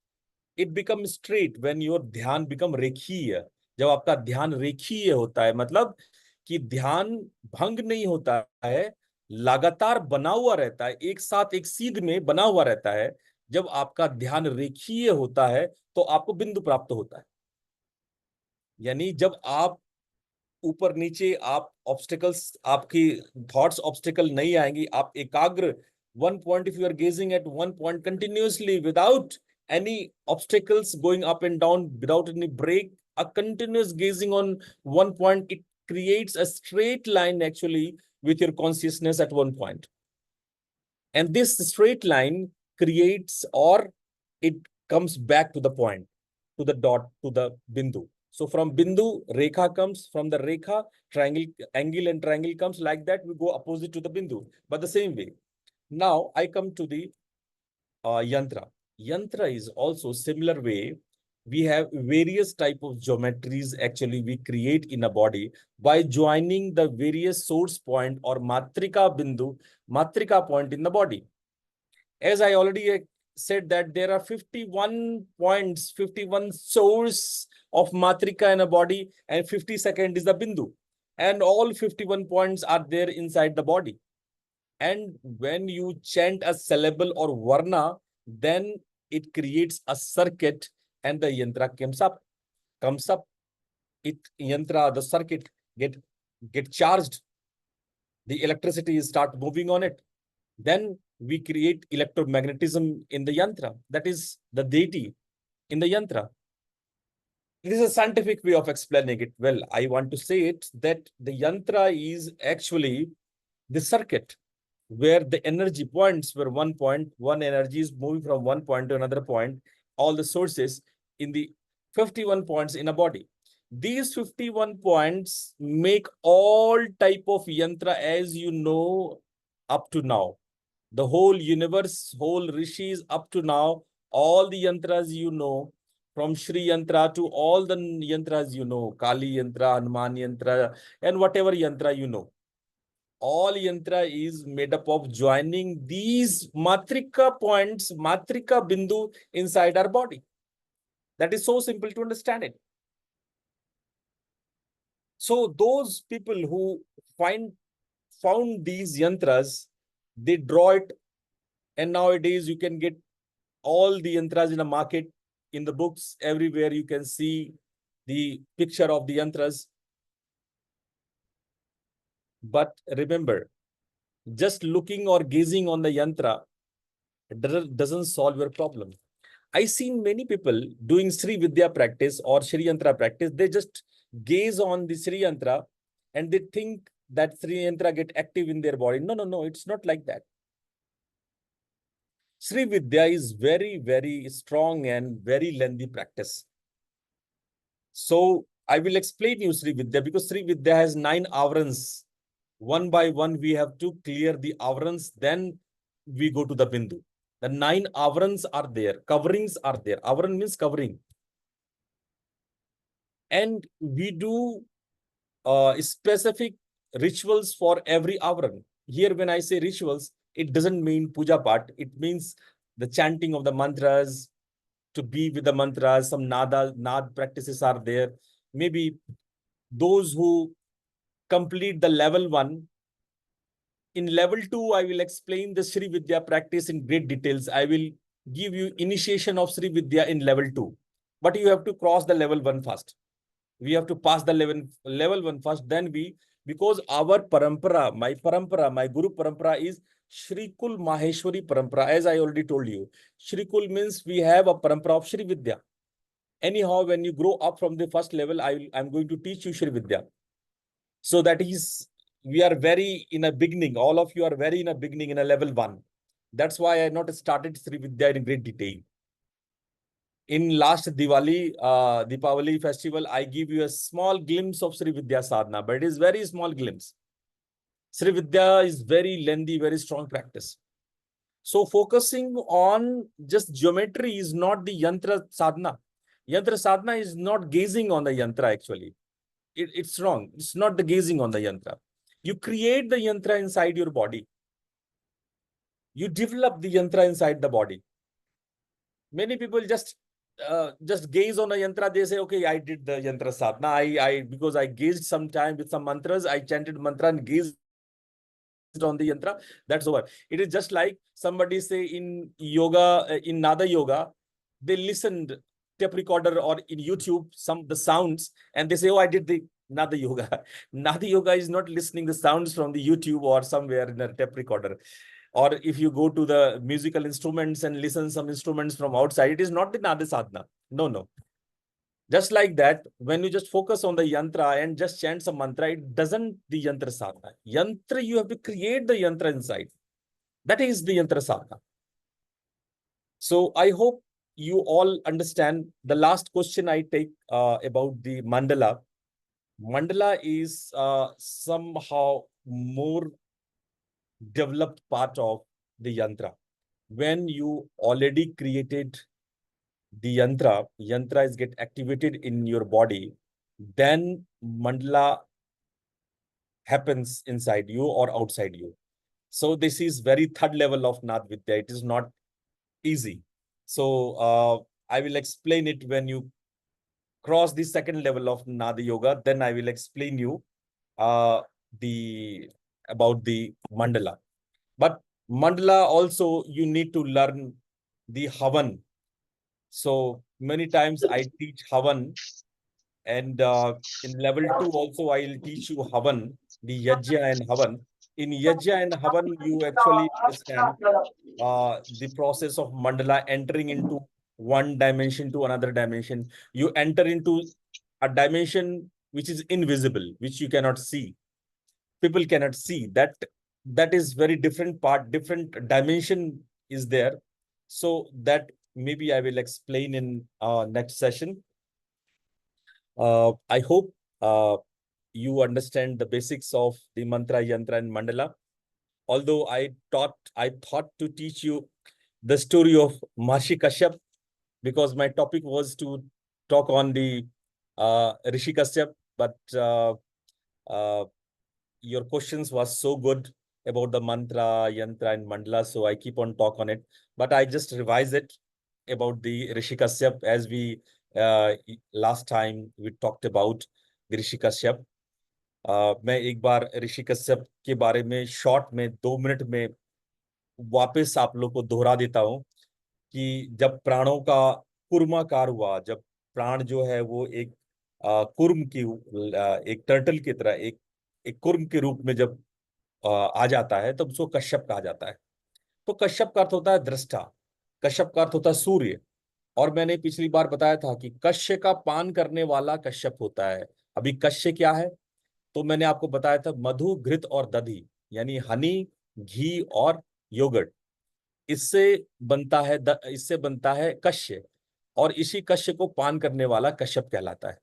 it becomes straight when your ध्यान become रेखीय. जब आपका ध्यान रेखीय होता है, मतलब कि ध्यान भंग नहीं होता है, लगातार बना हुआ रहता है, एक साथ एक सीध में बना हुआ रहता है. जब आपका ध्यान रेखीय होता है तो आपको बिंदु प्राप्त होता है. यानी जब आप ऊपर नीचे, आप ऑब्स्टिकल्स, आपकी थॉट्स ऑब्स्टिकल नहीं आएंगी, आप एकाग्र one point, if you are gazing at one point continuously without any obstacles going up and down, without any break, a continuous gazing on one point, it creates a straight line actually with your consciousness at one point. And this straight line creates, or it comes back to the point, to the dot, to the bindu. So from bindu, rekha comes. From the rekha, triangle, angle and triangle comes. Like that, we go opposite to the bindu, but the same way. Now I come to the yantra. Yantra is also similar way. We have various type of geometries actually we create in a body by joining the various source point or matrika bindu, matrika point in the body. As I already said that there are 51 points, 51 source of matrika in a body, and 52nd is the bindu. And all 51 points are there inside the body. And when you chant a syllable or varna, then it creates a circuit and the yantra comes up. It yantra, the circuit get charged. The electricity start moving on it. Then we create electromagnetism in the yantra. That is the deity in the yantra. This is a scientific way of explaining it. Well, I want to say it that the yantra is actually the circuit where the energy points, where one energy is moving from one point to another point, all the sources in the 51 points in a body. These 51 points make all type of yantra as you know up to now. The whole universe, whole rishis up to now, all the yantras you know, from Shri Yantra to all the yantras you know, Kali Yantra, Hanuman Yantra, and whatever yantra you know. All yantra is made up of joining these matrika points, matrika bindu inside our body. That is so simple to understand it. So those people who found these yantras, they draw it, and nowadays you can get all the yantras in the market, in the books, everywhere you can see the picture of the yantras. But remember, just looking or gazing on the yantra doesn't solve your problem. I've seen many people doing Sri Vidya practice or Sri Yantra practice. They just gaze on the Sri Yantra and they think that Sri Yantra get active in their body. No, it's not like that. Sri Vidya is very strong and very lengthy practice. So I will explain you Sri Vidya, because Sri Vidya has 9 avrans. One by one, we have to clear the avrans, then we go to the bindu. The 9 avrans are there, coverings are there. Avran means covering. And we do specific rituals for every avran. Here, when I say rituals, it doesn't mean puja part. It means the chanting of the mantras, to be with the mantras. Some nad practices are there. Maybe those who complete the level 1 in level 2, I will explain the Sri Vidya practice in great details. I will give you initiation of Sri Vidya in level 2, but you have to cross the level 1 first. We have to pass the level 1 first. Then because our parampara, my Guru parampara is Shri Kul Maheshwari parampara. As I already told you, Shri Kul means we have a parampara of Sri Vidya. Anyhow, when you grow up from the first level, I'm going to teach you Sri Vidya. So that is, we are very in a beginning. All of you are very in a beginning in a level 1. That's why I not started Sri Vidya in great detail. In last Deepavali festival, I give you a small glimpse of Sri Vidya sadhana, but it is very small glimpse. Sri Vidya is very lengthy, very strong practice. So focusing on just geometry is not the yantra sadhana. Yantra sadhana is not gazing on the yantra actually. It's wrong. It's not the gazing on the yantra. You create the yantra inside your body. You develop the yantra inside the body. Many people just gaze on a yantra. They say, okay, I did the yantra sadhana. Because I gazed some time with some mantras, I chanted mantra and gazed on the yantra. That's over. It is just like somebody say in yoga, in Nada yoga, they listened tape recorder or in YouTube the sounds, and they say, oh, I did the Nada yoga. Nada yoga is not listening the sounds from the YouTube or somewhere in a tape recorder. Or if you go to the musical instruments and listen some instruments from outside, it is not the Nada sadhana. No. Just like that, when you just focus on the yantra and just chant some mantra, it doesn't the yantra sadhana. Yantra, you have to create the yantra inside. That is the yantra sadhana. So I hope you all understand. The last question I take about the mandala. Mandala is somehow more developed part of the yantra. When you already created the yantra is get activated in your body, then mandala happens inside you or outside you. So this is very third level of Nad Vidya. It is not easy. So I will explain it when you cross the second level of Nada Yoga. Then I will explain you about the mandala. But mandala also you need to learn the Havan. So many times I teach Havan, and in level 2 also I will teach you Havan, the Yajna and Havan. In Yajna and Havan, you actually understand the process of mandala entering into one dimension to another dimension. You enter into a dimension which is invisible, which you cannot see. People cannot see that. That is very different part, different dimension is there. So that maybe I will explain in next session. I hope you understand the basics of the mantra, yantra, and mandala. Although I thought to teach you the story of Maharishi Kashyap, because my topic was to talk on the Rishi Kashyap, but your questions was so good about the mantra, yantra, and mandala, so I keep on talk on it. But I just revise it about the Rishi Kashyap, as we last time we talked about the Rishi Kashyap. मैं एक बार ऋषि कश्यप के बारे में short में 2 minute में वापस आप लोग को दोहरा देता हूं कि जब प्राणों का कुर्माकार हुआ, जब प्राण जो है वो एक कुर्म की एक टर्टल की तरह एक कुर्म के रूप में जब आ जाता है, तब उसको कश्यप कहा जाता है। तो कश्यप का अर्थ होता है दृष्टा, कश्यप का अर्थ होता है सूर्य। और मैंने पिछली बार बताया था कि कश्य का पान करने वाला कश्यप होता है। अभी कश्य क्या है, तो मैंने आपको बताया था मधु, घृत और दधी, यानी हनी, घी और योगर्ट, इससे बनता है कश्य, और इसी कश्य को पान करने वाला कश्यप कहलाता है।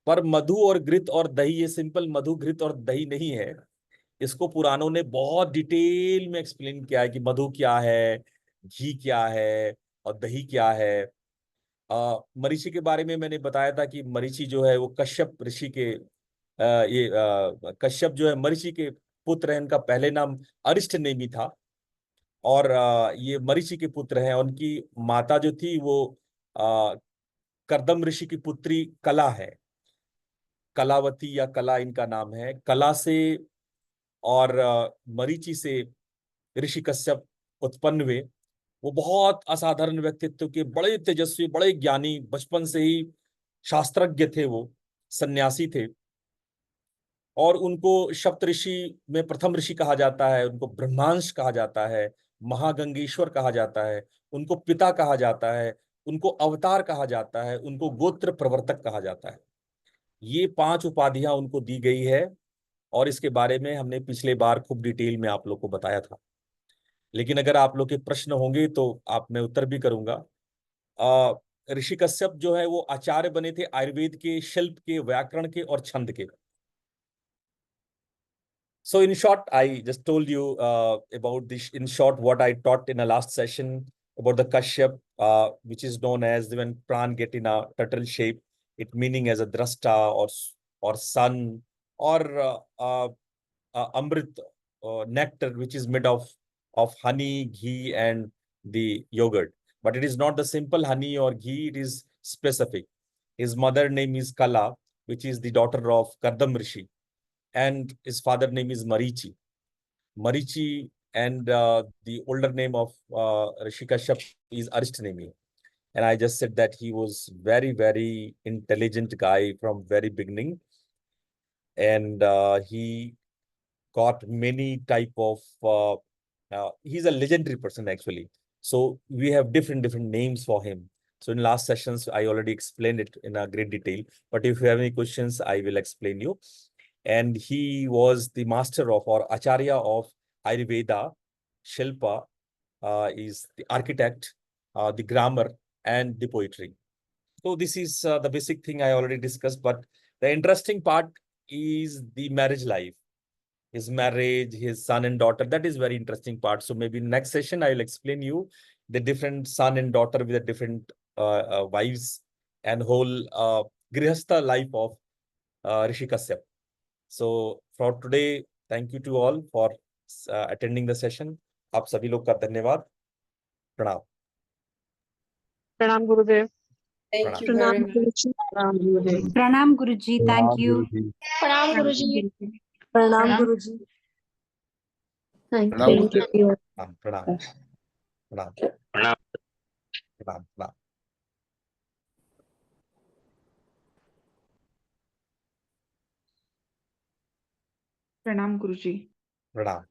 पर मधु और घृत और दही, ये सिंपल मधु, घृत और दही नहीं है। इसको पुराणों ने बहुत डिटेल में एक्सप्लेन किया है कि मधु क्या है, घी क्या है और दही क्या है। मरीचि के बारे में मैंने बताया था कि मरीचि जो है वो कश्यप ऋषि के कश्यप जो है मरीचि के पुत्र हैं। इनका पहले नाम अरिष्ट नेमि था, और ये मरीचि के पुत्र हैं। उनकी माता जो थी वो कर्दम ऋषि की पुत्री कला है, कलावती या कला इनका नाम है। कला से और मरीचि से ऋषि कश्यप उत्पन्न हुए। वो बहुत असाधारण व्यक्तित्व के, बड़े तेजस्वी, बड़े ज्ञानी, बचपन से ही शास्त्रज्ञ थे, वो सन्यासी थे। और उनको सप्तऋषि में प्रथम ऋषि कहा जाता है, उनको ब्रह्मांश कहा जाता है, महागंगेश्वर कहा जाता है, उनको पिता कहा जाता है, उनको अवतार कहा जाता है, उनको गोत्र प्रवर्तक कहा जाता है। ये 5 उपाधियां उनको दी गई है, और इसके बारे में हमने पिछले बार खूब डिटेल में आप लोग को बताया था। लेकिन अगर आप लोग के प्रश्न होंगे तो आप, मैं उत्तर भी करूंगा। ऋषि कश्यप जो है वो आचार्य बने थे आयुर्वेद के, शिल्प के, व्याकरण के और छंद के। So in short, I just told you about this, in short, what I taught in the last session about the Kashyap, which is known as when pran get in a turtle shape, it meaning as a drashta or sun, or amrit, nectar, which is made of honey, ghee, and the yogurt. But it is not the simple honey or ghee; it is specific. His mother name is Kala, which is the daughter of Kardam Rishi, and his father name is Marichi. Marichi, and the older name of Rishi Kashyap is Aristonemi. And I just said that he was very, very intelligent guy from very beginning, and he got many type of. He's a legendary person actually. So we have different names for him. So in last sessions, I already explained it in a great detail. But if you have any questions, I will explain you. And he was the master of, or Acharya of Ayurveda, Shilpa, is the architect, the grammar, and the poetry. So this is the basic thing I already discussed. But the interesting part is the marriage life, his marriage, his son and daughter. That is very interesting part. So maybe next session I will explain you the different son and daughter with the different wives, and whole grihastha life of Rishi Kashyap. So for today, thank you to all for attending the session. आप सभी लोग का धन्यवाद। प्रणाम। प्रणाम गुरुदेव। Thank you प्रणाम very much. गुरुजी। प्रणाम गुरुदेव। प्रणाम गुरुजी, थैंक यू। प्रणाम गुरुजी। प्रणाम गुरुजी। Thank Thank you. you. प्रणाम प्रणाम प्रणाम प्रणाम प्रणाम। प्रणाम गुरुजी। प्रणाम।